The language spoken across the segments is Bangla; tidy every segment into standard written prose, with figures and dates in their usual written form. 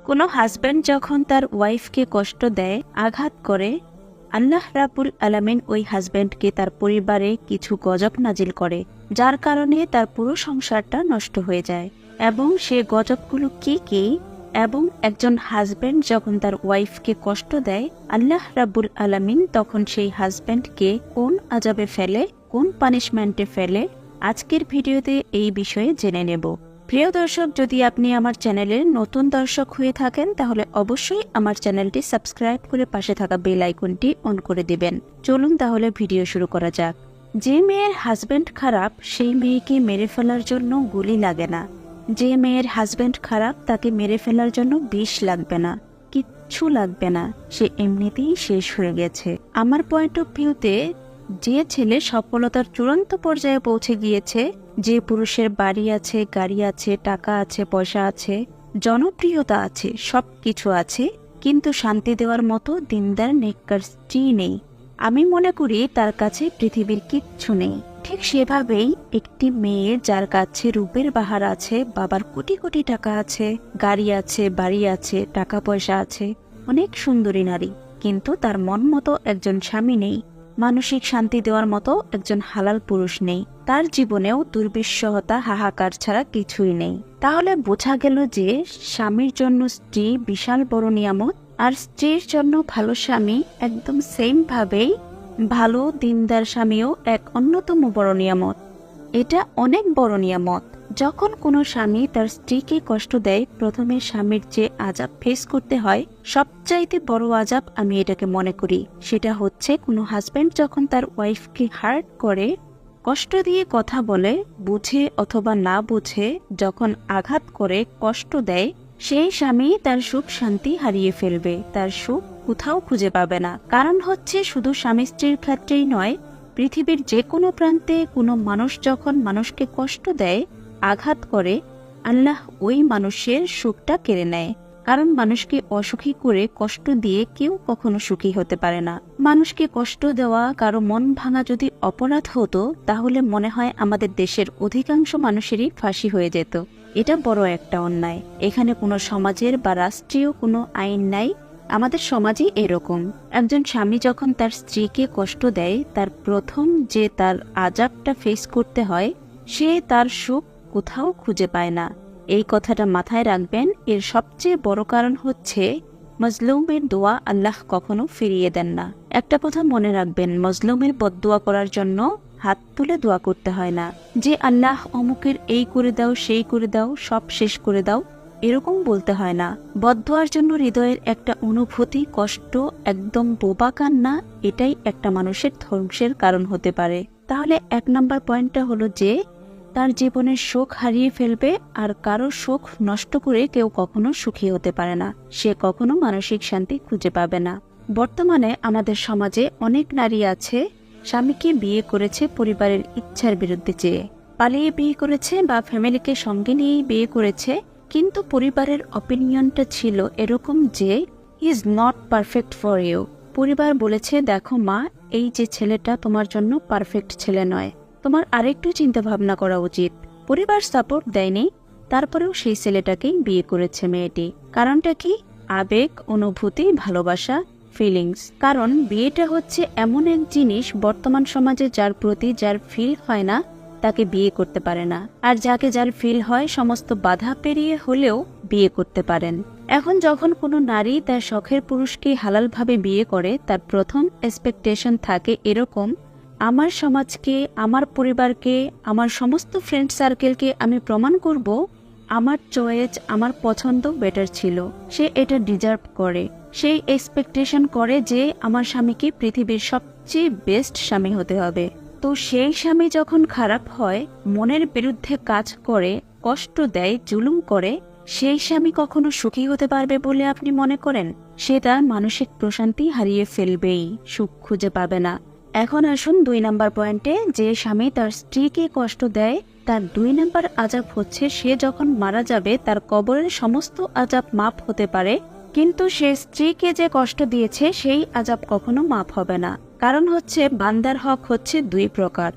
কোনো হাজব্যান্ড যখন তার ওয়াইফকে কষ্ট দেয়, আঘাত করে, আল্লাহ রাব্বুল আলামিন ওই হাজব্যান্ডকে তার পরিবারে কিছু গজব নাজিল করে, যার কারণে তার পুরো সংসারটা নষ্ট হয়ে যায়। এবং সে গজবগুলো কি কি এবং একজন হাজব্যান্ড যখন তার ওয়াইফকে কষ্ট দেয়, আল্লাহ রাব্বুল আলামিন তখন সেই হাজব্যান্ডকে কোন আযাবে ফেলে, কোন পানিশমেন্টে ফেলে, আজকের ভিডিওতে এই বিষয়ে জেনে নেব। প্রিয় দর্শক, যদি আপনি আমার চ্যানেলের নতুন দর্শক হয়ে থাকেন তাহলে অবশ্যই আমার চ্যানেলটি সাবস্ক্রাইব করে পাশে থাকা বেল আইকনটি অন করে দিবেন। চলুন তাহলে ভিডিও শুরু করা যাক। যে মেয়ের হাজব্যান্ড খারাপ সেই মেয়েকে মেরে ফেলার জন্য গুলি লাগে না। যে মেয়ের হাজব্যান্ড খারাপ তাকে মেরে ফেলার জন্য বিষ লাগবে না, কিচ্ছু লাগবে না, সে এমনিতেই শেষ হয়ে গেছে। আমার পয়েন্ট অফ ভিউতে যে ছেলে সফলতার চূড়ান্ত পর্যায়ে পৌঁছে গিয়েছে, যে পুরুষের বাড়ি আছে, গাড়ি আছে, টাকা আছে, পয়সা আছে, জনপ্রিয়তা আছে, সবকিছু আছে, কিন্তু শান্তি দেওয়ার মতো দিনদার নেককার স্ত্রী নেই, আমি মনে করি তার কাছে পৃথিবীর কিচ্ছু নেই। ঠিক সেভাবেই একটি মেয়ে যার কাছে রূপের বাহার আছে, বাবার কোটি কোটি টাকা আছে, গাড়ি আছে, বাড়ি আছে, টাকা পয়সা আছে, অনেক সুন্দরী নারী, কিন্তু তার মন মতো একজন স্বামী নেই, মানসিক শান্তি দেওয়ার মতো একজন হালাল পুরুষ নেই, তার জীবনেও দুর্বিষহতা, হাহাকার ছাড়া কিছুই নেই। তাহলে বোঝা গেল যে স্বামীর জন্য স্ত্রী বিশাল বড় নিয়ামত, আর স্ত্রীর জন্য ভালো স্বামী একদম সেম ভাবেই ভালো দিনদার স্বামীও এক অন্যতম বড় নিয়ামত। এটা অনেক বড় নিয়ামত। যখন কোনো স্বামী তার স্ত্রীকে কষ্ট দেয়, প্রথমে স্বামীর যে আযাব ফেস করতে হয়, সবচাইতে বড় আযাব আমি এটাকে মনে করি, সেটা হচ্ছে কোনো হাজব্যান্ড যখন তার ওয়াইফকে হার্ট করে, কষ্ট দিয়ে কথা বলে, বুঝে অথবা না বুঝে যখন আঘাত করে, কষ্ট দেয়, সেই স্বামী তার সুখ শান্তি হারিয়ে ফেলবে, তার সুখ কোথাও খুঁজে পাবে না। কারণ হচ্ছে শুধু স্বামী স্ত্রীর ক্ষেত্রেই নয়, পৃথিবীর যে কোনো প্রান্তে কোনো মানুষ যখন মানুষকে কষ্ট দেয়, আঘাত করে, আল্লাহ ওই মানুষের সুখটা কেড়ে নেয়। কারণ মানুষকে অসুখী করে, কষ্ট দিয়ে কেউ কখনো সুখী হতে পারে না। মানুষকে কষ্ট দেওয়া, কারো মন ভাঙা যদি অপরাধ হতো, তাহলে মনে হয় আমাদের দেশের অধিকাংশ মানুষেরই ফাঁসি হয়ে যেত। এটা বড় একটা অন্যায়। এখানে কোনো সমাজের বা রাষ্ট্রীয় কোনো আইন নাই, আমাদের সমাজই এরকম। একজন স্বামী যখন তার স্ত্রীকে কষ্ট দেয়, তার প্রথম যে তার আযাবটা ফেস করতে হয়, সে তার সুখ কোথাও খুঁজে পায় না। এই কথাটা মাথায় রাখবেন। এর সবচেয়ে বড় কারণ হচ্ছে মজলুমের দোয়া আল্লাহ কখনো ফিরিয়ে দেন না। একটা কথা মনে রাখবেন, মজলুমের বদদোয়া করার জন্য হাত তুলে দোয়া করতে হয় না, যে আল্লাহ অমুকের এই করে দাও, সেই করে দাও, সব শেষ করে দাও, এরকম বলতে হয় না। বদদোয়ার জন্য হৃদয়ের একটা অনুভূতি, কষ্ট, একদম বোবা কান্না, এটাই একটা মানুষের ধ্বংসের কারণ হতে পারে। তাহলে 1 নাম্বার পয়েন্টটা হলো যে তার জীবনের সুখ হারিয়ে ফেলবে, আর কারো সুখ নষ্ট করে কেউ কখনো সুখী হতে পারে না, সে কখনো মানসিক শান্তি খুঁজে পাবে না। বর্তমানে আমাদের সমাজে অনেক নারী আছে, স্বামীকে বিয়ে করেছে পরিবারের ইচ্ছার বিরুদ্ধে চেয়ে, পালিয়ে বিয়ে করেছে বা ফ্যামিলিকে সঙ্গে নিয়েই বিয়ে করেছে, কিন্তু পরিবারের অপিনিয়নটা ছিল এরকম যে he is not perfect for you. পরিবার বলেছে, দেখো মা, এই যে ছেলেটা তোমার জন্য পারফেক্ট ছেলে নয়, তোমার আরেকটু চিন্তা ভাবনা করা উচিত। পরিবার সাপোর্ট দেয়নি, তারপরেও সেই ছেলেটাকেই বিয়ে করেছে মেয়েটি। কারণটা কি? আবেগ, অনুভূতি, ভালোবাসা, ফিলিংস। কারণ বিয়েটা হচ্ছে এমন এক জিনিস বর্তমান সমাজে যার প্রতি যার ফিল হয় না তাকে বিয়ে করতে পারে না, আর যার ফিল হয় সমস্ত বাধা পেরিয়ে হলেও বিয়ে করতে পারেন। এখন যখন কোনো নারী তার শখের পুরুষকে হালালভাবে বিয়ে করে, তার প্রথম এক্সপেকটেশন থাকে এরকম, আমার সমাজকে, আমার পরিবারকে, আমার সমস্ত ফ্রেন্ড সার্কেলকে আমি প্রমাণ করব আমার চয়েস, আমার পছন্দ বেটার ছিল, সে এটা ডিজার্ভ করে। সেই এক্সপেকটেশন করে যে আমার স্বামীকে পৃথিবীর সবচেয়ে বেস্ট স্বামী হতে হবে। তো সেই স্বামী যখন খারাপ হয়, মনের বিরুদ্ধে কাজ করে, কষ্ট দেয়, জুলুম করে, সেই স্বামী কখনো সুখী হতে পারবে বলে আপনি মনে করেন? সে তার মানসিক প্রশান্তি হারিয়ে ফেলবেই, সুখ খুঁজে পাবে না। এখন আসুন 2 নাম্বার পয়েন্টে। যে স্বামী তার স্ত্রীকে কষ্ট দেয়, তার 2 নাম্বার আযাব হচ্ছে সে যখন মারা যাবে তার কবরের সমস্ত আযাব মাফ হতে পারে, কিন্তু সে স্ত্রীকে যে কষ্ট দিয়েছে সেই আযাব কখনো মাফ হবে না। কারণ হচ্ছে বান্দার হক হচ্ছে 2 প্রকার,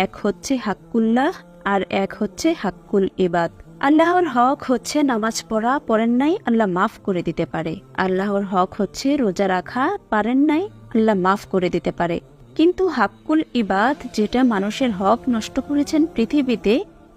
এক হচ্ছে হাক্কুল্লাহ আর এক হচ্ছে হাক্কুল ইবাদ। আল্লাহর হক হচ্ছে নামাজ পড়া, পড়েন নাই আল্লাহ মাফ করে দিতে পারে। আল্লাহর হক হচ্ছে রোজা রাখা, পারেন নাই আল্লাহ মাফ করে দিতে পারে। কিন্তু হাক্কুল ইবাদ, যেটা মানুষের হক নষ্ট করেছেন পৃথিবীতে,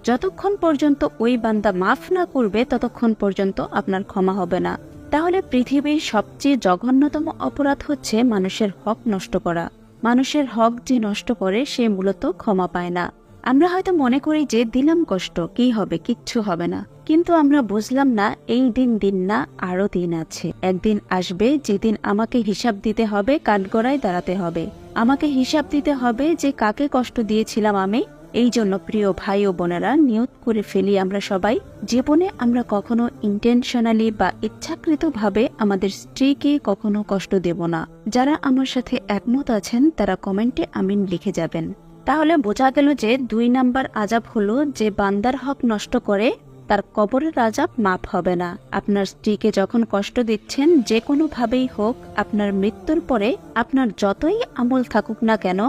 যতক্ষণ পর্যন্ত ওই বান্দা মাফ না করবে ততক্ষণ পর্যন্ত আপনার ক্ষমা হবে না। তাহলে পৃথিবীর সবচেয়ে জঘন্যতম অপরাধ হচ্ছে মানুষের হক নষ্ট করা। মানুষের হক যে নষ্ট করে সে মূলত ক্ষমা পায় না। আমরা হয়তো মনে করি যে দিলাম কষ্ট, কি হবে, কিচ্ছু হবে না। কিন্তু আমরা বুঝলাম না এই দিন না, আরো দিন আছে। একদিন আসবে যেদিন আমাকে হিসাব দিতে হবে, কাঠগড়ায় দাঁড়াতে হবে। আমাকে হিসাব দিতে হবে যে কাকে কষ্ট দিয়েছিলাম আমি। এই জন্য প্রিয় ভাই ও বোনেরা, নিয়ত করে ফেলি আমরা সবাই, জীবনে আমরা কখনো ইন্টেনশনালি বা ইচ্ছাকৃতভাবে আমাদের স্ত্রীকে কখনো কষ্ট দেব না। যারা আমার সাথে একমত আছেন তারা কমেন্টে আমিন লিখে যাবেন। তাহলে বোঝা গেল যে 2 নাম্বার আযাব হলো যে বান্দার হক নষ্ট করে তার কবরের আযাব মাফ হবে না। আপনার স্ত্রীকে যখন কষ্ট দিচ্ছেন, যে কোনো ভাবেই হোক, আপনার মৃত্যুর পরে আপনার যতই আমল থাকুক না কেন,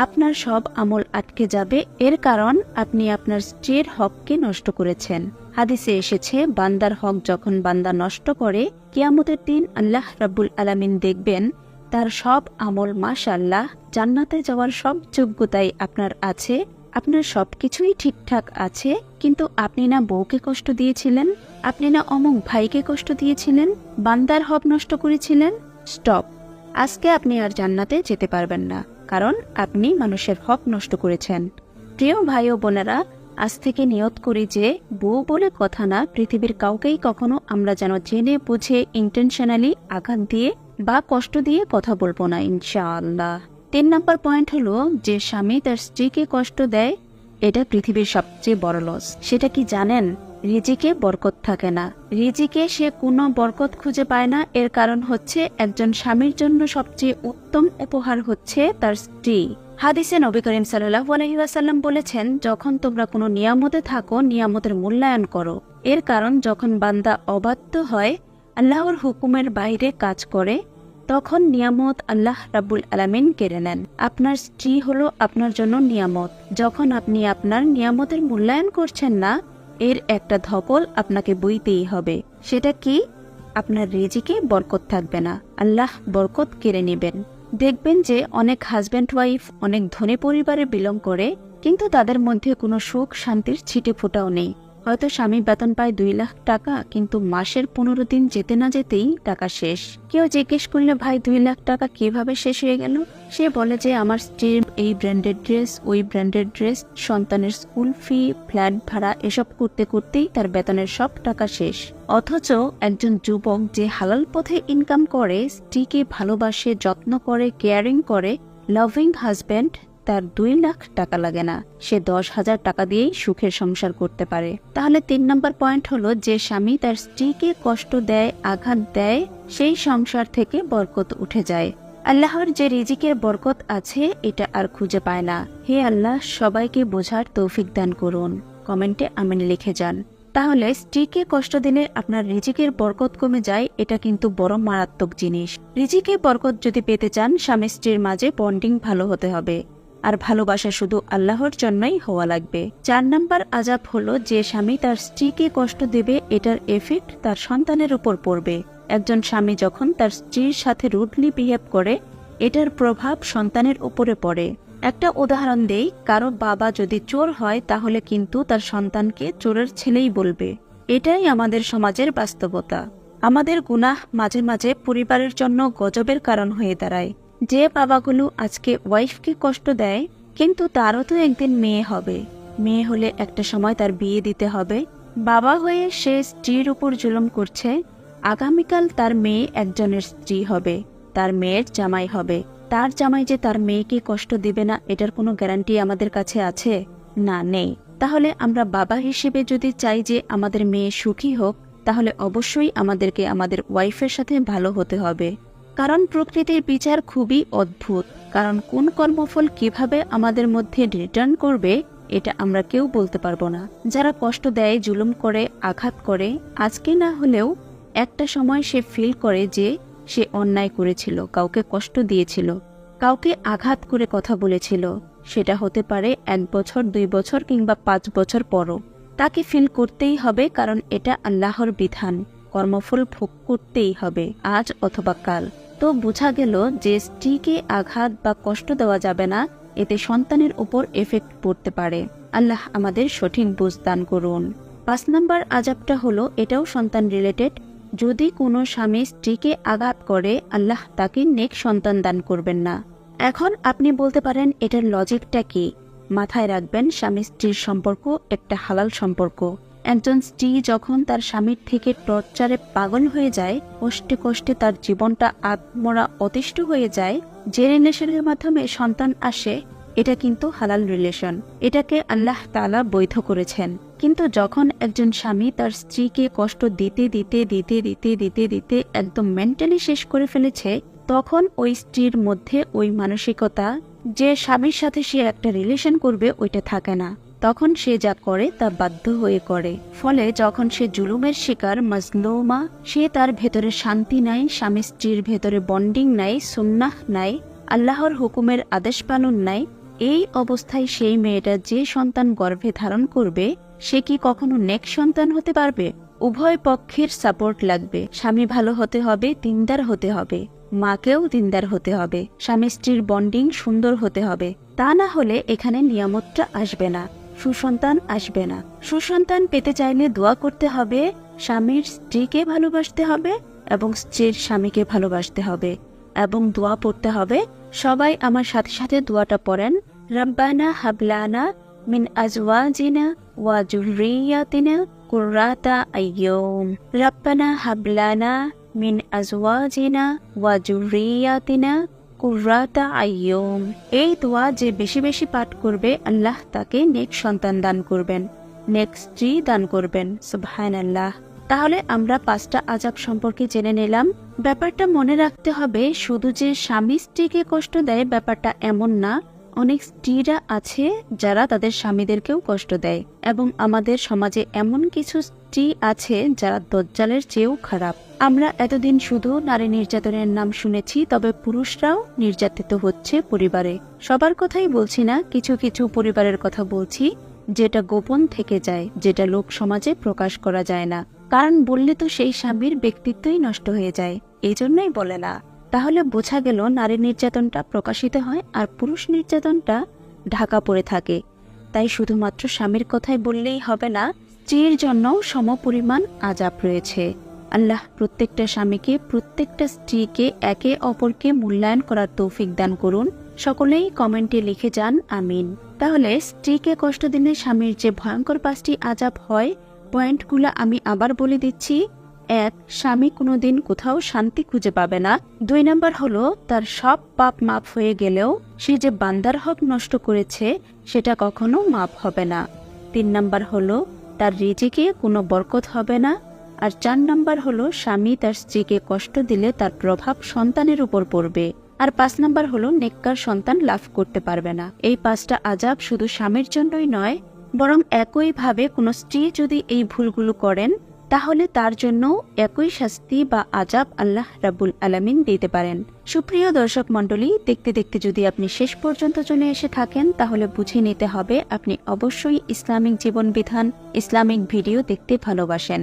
আপনার সব আমল আটকে যাবে। এর কারণ আপনি আপনার স্ত্রীর হককে নষ্ট করেছেন। হাদিসে এসেছে, বান্দার হক যখন বান্দা নষ্ট করে, কিয়ামতের দিন আল্লাহ রাব্বুল আলামিন দেখবেন তার সব আমল, মাশাআল্লাহ, জান্নাতে যাওয়ার সব যোগ্যতাই আপনার আছে, আপনার সবকিছুই ঠিকঠাক আছে, কিন্তু আপনি না বউকে কষ্ট দিয়েছিলেন, আপনি না অমুক ভাইকে কষ্ট দিয়েছিলেন, বান্দার হক নষ্ট করেছিলেন। স্টপ। আজকে আপনি আর জান্নাতে যেতে পারবেন না, কারণ আপনি মানুষের হক নষ্ট করেছেন। প্রিয় ভাই ও বোনেরা, আজ থেকে নিয়ত করি যে বউ বলে কথা না, পৃথিবীর কাউকেই কখনো আমরা যেন জেনে বুঝে ইন্টেনশনালি আঘাত দিয়ে বা কষ্ট দিয়ে কথা বলবো না, ইনশাআল্লাহ। 3 নাম্বার পয়েন্ট হলো, যে স্বামী তার স্ত্রীকে কষ্ট দেয়, এটা পৃথিবীর সবচেয়ে বড় লস। সেটা কি জানেন? রিজিকে বরকত থাকে না। রিজিকে সে কোনো বরকত খুঁজে পায় না। এর কারণ হচ্ছে, একজন স্বামীর জন্য সবচেয়ে উত্তম উপহার হচ্ছে তার স্ত্রী। হাদিসে নবী করিম সাল্লাল্লাহু আলাইহি ওয়াসাল্লাম বলেছেন, যখন তোমরা কোনো নিয়ামতে থাকো, নিয়ামতের মূল্যায়ন করো। এর কারণ যখন বান্দা অবাধ্য হয়, আল্লাহর হুকুমের বাইরে কাজ করে, তখন নিয়ামত আল্লাহ রাব্বুল আলামিন কেড়ে নেন। আপনার স্ত্রী হলো আপনার জন্য নিয়ামত। যখন আপনি আপনার নিয়ামতের মূল্যায়ন করছেন না, এর একটা ধকল আপনাকে বইতেই হবে। সেটা কি? আপনার রিজিকে বরকত থাকবে না, আল্লাহ বরকত কেড়ে নেবেন। দেখবেন যে অনেক হাজব্যান্ড ওয়াইফ অনেক ধনী পরিবারে বিলং করে, কিন্তু তাদের মধ্যে কোনো সুখ শান্তির ছিটে ফোটাও নেই। হয়তো স্বামী বেতন পায় 2 লাখ টাকা, কিন্তু মাসের 15 দিন যেতে না যেতেই টাকা শেষ। কেউ জিজ্ঞেস করলে, ভাই 2 লাখ টাকা কিভাবে শেষ হয়ে গেল? সে বলে যে আমার স্ত্রীর এই ব্র্যান্ডেড ড্রেস, ওই ব্র্যান্ডেড ড্রেস, সন্তানের স্কুল ফি, ফ্ল্যাট ভাড়া, এসব করতে করতেই তার বেতনের সব টাকা শেষ। অথচ একজন যুবক যে হালাল পথে ইনকাম করে, স্ত্রীকে ভালোবাসে, যত্ন করে, কেয়ারিং করে, লাভিং হাজব্যান্ড, তার 2 লাখ টাকা লাগে না। সে 10,000 টাকা দিয়েই সুখের সংসার করতে পারে। তাহলে 3 নাম্বার পয়েন্ট হলো, যে স্বামী তার স্ত্রীকে কষ্ট দেয়, আঘাত দেয়, সেই সংসার থেকে বরকত উঠে যায়। আল্লাহর যে রিজিকের বরকত আছে, এটা আর খুঁজে পায় না। হে আল্লাহ, সবাইকে বোঝার তৌফিক দান করুন। কমেন্টে আমিন লিখে যান। তাহলে স্ত্রীকে কষ্ট দিলে আপনার রিজিকের বরকত কমে যায়, এটা কিন্তু বড় মারাত্মক জিনিস। রিজিকে বরকত যদি পেতে চান, স্বামী স্ত্রীর মাঝে বন্ডিং ভালো হতে হবে, আর ভালোবাসা শুধু আল্লাহর জন্যই হওয়া লাগবে। 4 নাম্বার আযাব হলো, যে স্বামী তার স্ত্রীকে কষ্ট দেবে, এটার এফেক্ট তার সন্তানের উপর পড়বে। একজন স্বামী যখন তার স্ত্রীর সাথে রুডলি বিহেভ করে, এটার প্রভাব সন্তানের উপরে পড়ে। একটা উদাহরণ দেই, কারো বাবা যদি চোর হয়, তাহলে কিন্তু তার সন্তানকে চোরের ছেলেই বলবে। এটাই আমাদের সমাজের বাস্তবতা। আমাদের গুনাহ মাঝে মাঝে পরিবারের জন্য গজবের কারণ হয়ে দাঁড়ায়। যে বাবাগুলো আজকে ওয়াইফকে কষ্ট দেয়, কিন্তু তারও তো একদিন মেয়ে হবে। মেয়ে হলে একটা সময় তার বিয়ে দিতে হবে। বাবা হয়ে সে স্ত্রীর উপর জুলুম করছে, আগামীকাল তার মেয়ে একজনের স্ত্রী হবে, তার মেয়ের জামাই হবে। তার জামাই যে তার মেয়েকে কষ্ট দিবে না, এটার কোনো গ্যারান্টি আমাদের কাছে আছে? না, নেই। তাহলে আমরা বাবা হিসেবে যদি চাই যে আমাদের মেয়ে সুখী হোক, তাহলে অবশ্যই আমাদেরকে আমাদের ওয়াইফের সাথে ভালো হতে হবে। কারণ প্রকৃতির বিচার খুবই অদ্ভুত। কারণ কোন কর্মফল কিভাবে আমাদের মধ্যে রিটার্ন করবে, এটা আমরা কেউ বলতে পারবো না। যারা কষ্ট দেয়, জুলুম করে, আঘাত করে, আজকে না হলেও একটা সময় সে ফিল করে যে সে অন্যায় করেছিল, কাউকে কষ্ট দিয়েছিল, কাউকে আঘাত করে কথা বলেছিল। সেটা হতে পারে 1 বছর, 2 বছর কিংবা 5 বছর পরও। তাকে ফিল করতেই হবে, কারণ এটা আল্লাহর বিধান। কর্মফল ভোগ করতেই হবে, আজ অথবা কাল। তো বোঝা গেল যে স্ত্রীকে আঘাত বা কষ্ট দেওয়া যাবে না, এতে সন্তানের উপর এফেক্ট পড়তে পারে। আল্লাহ আমাদের সঠিক বুঝ দান করুন। 5 নম্বর আযাবটা হলো, এটাও সন্তান রিলেটেড। যদি কোনো স্বামী স্ত্রীকে আঘাত করে, আল্লাহ তাকে নেক সন্তান দান করবেন না। এখন আপনি বলতে পারেন এটার লজিকটা কি? মাথায় রাখবেন, স্বামী স্ত্রীর সম্পর্ক একটা হালাল সম্পর্ক। একজন স্ত্রী যখন তার স্বামীর থেকে টর্চারে পাগল হয়ে যায়, কষ্টে কষ্টে তার জীবনটা আত্মরা অতিষ্ঠ হয়ে যায়, যে রিলেশনের মাধ্যমে সন্তান আসে, এটা কিন্তু হালাল রিলেশন। এটাকে আল্লাহ তাআলা বৈধ করেছেন। কিন্তু যখন একজন স্বামী তার স্ত্রীকে কষ্ট দিতে দিতে দিতে দিতে দিতে দিতে একদম মেন্টালি শেষ করে ফেলেছে, তখন ওই স্ত্রীর মধ্যে ওই মানসিকতা যে স্বামীর সাথে সে একটা রিলেশন করবে, ওইটা থাকে না। তখন সে যা করে তা বাধ্য হয়ে করে। ফলে যখন সে জুলুমের শিকার, মাজলুমা, সে তার ভেতরে শান্তি নাই, স্বামী স্ত্রীর ভেতরে বন্ডিং নাই, সুন্নাহ নাই, আল্লাহর হুকুমের আদেশ পালন নাই। এই অবস্থায় সেই মেয়েটা যে সন্তান গর্ভে ধারণ করবে, সে কি কখনো নেক সন্তান হতে পারবে? উভয় পক্ষের সাপোর্ট লাগবে। স্বামী ভালো হতে হবে, দিনদার হতে হবে, মাকেও দিনদার হতে হবে, স্বামী স্ত্রীর বন্ডিং সুন্দর হতে হবে। তা না হলে এখানে নিয়ামতটা আসবে না, সুসন্তান আসবে না। সুসন্তান পেতে চাইলে দোয়া করতে হবে, স্বামীর স্ত্রীকে ভালোবাসতে হবে এবং স্ত্রীর স্বামীকে ভালোবাসতে হবে, এবং দোয়া পড়তে হবে। সবাই আমার সাথে সাথে দোয়াটা পড়েন। রব্বানা হাবলানা মিন আজওয়াজিনা ওয়া যুররিয়াতিনা কুররাতা আইয়ুম। রব্বানা হাবলানা মিন আজওয়াজিনা ওয়া যুররিয়াতিনা কুররাতা আইয়ুম। এই দোয়া যে বেশি বেশি পাঠ করবে, আল্লাহ তাকে নেক সন্তান দান করবেন, নেক স্ত্রী দান করবেন। সুবহানাল্লাহ। তাহলে আমরা 5টা আযাব সম্পর্কে জেনে নিলাম। ব্যাপারটা মনে রাখতে হবে, শুধু যে স্বামী স্ত্রীকে কষ্ট দেয় ব্যাপারটা এমন না। অনেক স্ত্রীরা আছে যারা তাদের স্বামীদেরকেও কষ্ট দেয়, এবং আমাদের সমাজে এমন কিছু স্ত্রী আছে যারা দজ্জালের চেয়েও খারাপ। আমরা এতদিন শুধু নারী নির্যাতনের নাম শুনেছি, তবে পুরুষরাও নির্যাতিত হচ্ছে পরিবারে। সবার কথাই বলছি না, কিছু কিছু পরিবারের কথা বলছি, যেটা গোপন থেকে যায়, যেটা লোক সমাজে প্রকাশ করা যায় না। কারণ বললে তো সেই স্বামীর ব্যক্তিত্বই নষ্ট হয়ে যায়, এই জন্যই বলে না। তাহলে বোঝা গেল নারী নির্যাতনটা প্রকাশিত হয় আর পুরুষ নির্যাতনটা ঢাকা পড়ে থাকে। তাই শুধুমাত্র স্বামীর কথাই বললেই হবে না, স্ত্রীর জন্যও সমপরিমাণ আযাব রয়েছে। আল্লাহ প্রত্যেকটা স্বামীকে, প্রত্যেকটা স্ত্রীকে একে অপরকে মূল্যায়ন করার তৌফিক দান করুন। সকলেই কমেন্টে লিখে যান আমিন। তাহলে স্ত্রীকে কষ্ট দিলে স্বামীর যে ভয়ঙ্কর 5টি আযাব হয়, পয়েন্টগুলো আমি আবার বলে দিচ্ছি। 1, স্বামী কোনোদিন কোথাও শান্তি খুঁজে পাবে না। 2 নম্বর হলো, তার সব পাপ মাফ হয়ে গেলেও সে যে বান্দার হক নষ্ট করেছে সেটা কখনো মাফ হবে না। 3 নম্বর হলো, তার রিজিকে কোনো বরকত হবে না। আর 4 নম্বর হলো, স্বামী তার স্ত্রীকে কষ্ট দিলে তার প্রভাব সন্তানের উপর পড়বে। আর 5 নম্বর হলো, নেককার সন্তান লাভ করতে পারবে না। এই 5টা আযাব শুধু স্বামীর জন্যই নয়, বরং একইভাবে কোনো স্ত্রী যদি এই ভুলগুলো করেন, তাহলে তার জন্য একই শাস্তি বা আযাব আল্লাহ রাব্বুল আলামিন দিতে পারেন। সুপ্রিয় দর্শক মণ্ডলী, দেখতে দেখতে যদি আপনি শেষ পর্যন্ত চলে এসে থাকেন, তাহলে বুঝে নিতে হবে আপনি অবশ্যই ইসলামিক জীবন বিধান, ইসলামিক ভিডিও দেখতে ভালোবাসেন।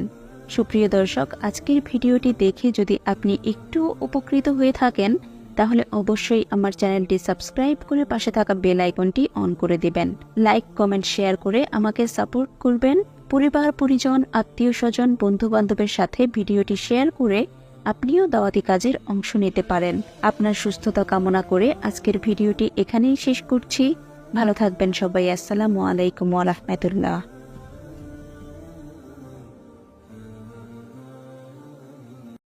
সুপ্রিয় দর্শক, আজকের ভিডিওটি দেখে যদি আপনি একটু উপকৃত হয়ে থাকেন, তাহলে অবশ্যই আমার চ্যানেলটি সাবস্ক্রাইব করে পাশে থাকা বেল আইকনটি অন করে দিবেন। লাইক, কমেন্ট, শেয়ার করে আমাকে সাপোর্ট করবেন। পরিবার, পরিজন, আত্মীয় স্বজন, বন্ধু বান্ধবের সাথে ভিডিওটি শেয়ার করে আপনিও দাওয়াতি কাজের অংশ নিতে পারেন। আপনার সুস্থতা কামনা করে আজকের ভিডিওটি এখানেই শেষ করছি। ভালো থাকবেন সবাই। আসসালামু আলাইকুম ওয়া রাহমাতুল্লাহ।